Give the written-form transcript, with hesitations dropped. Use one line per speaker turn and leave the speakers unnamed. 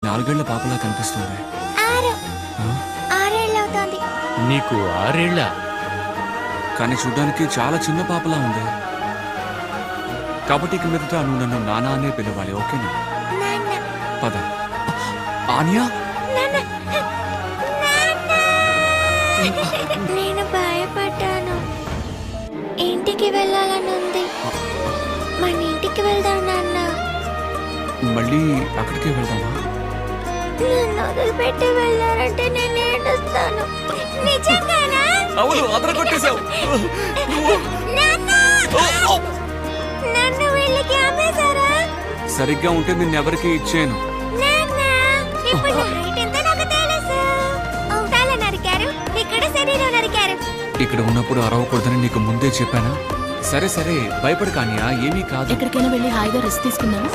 4 ఏళ్ల పాపలా కనిపిస్తుంది.
6 ఏళ్ళు అవుతోంది.
నీకు 6 ఏళ్ళ?
కానీ చూడ్డానికి చాలా చిన్న పాపలా ఉంది. కాబట్టి ఇక మీదట నువ్వు నన్ను నానా అనే పిలవాలి, ఓకేనా?
నాన్న
పద. ఆనియా,
నాన్న నేను భయపడ్డాను. ఇంటికి వెళ్ళాలని ఉంది. మన ఇంటికి వెళ్దాం నాన్న.
మళ్ళీ అక్కడికే వెళ్దామా?
నన్ను వదిలిపెట్టి వెళ్ళారంటే నేను ఏడుస్తాను. నిజంగానా?
అవును, అదర కొట్టేశావు.
నన్ను వీళ్ళకి అమ్మేశారా?
సరిగ్గా ఉంటే నిన్నెవరికి ఇచ్చేను.
నాన్న, ఇప్పుడు నా height ఎంతో నాకు తెలుసు. తల నరికారు, ఇక్కడ శరీరం నరికారు.
ఇక్కడ ఉన్నప్పుడు అరవకూడదని నీకు ముందే చెప్పానా? సరే సరే, భయపడు కానియా, ఏమీ కాదు.
ఎక్కడికైనా వెళ్ళి హాయిగా రెస్ట్ తీసుకున్నాను.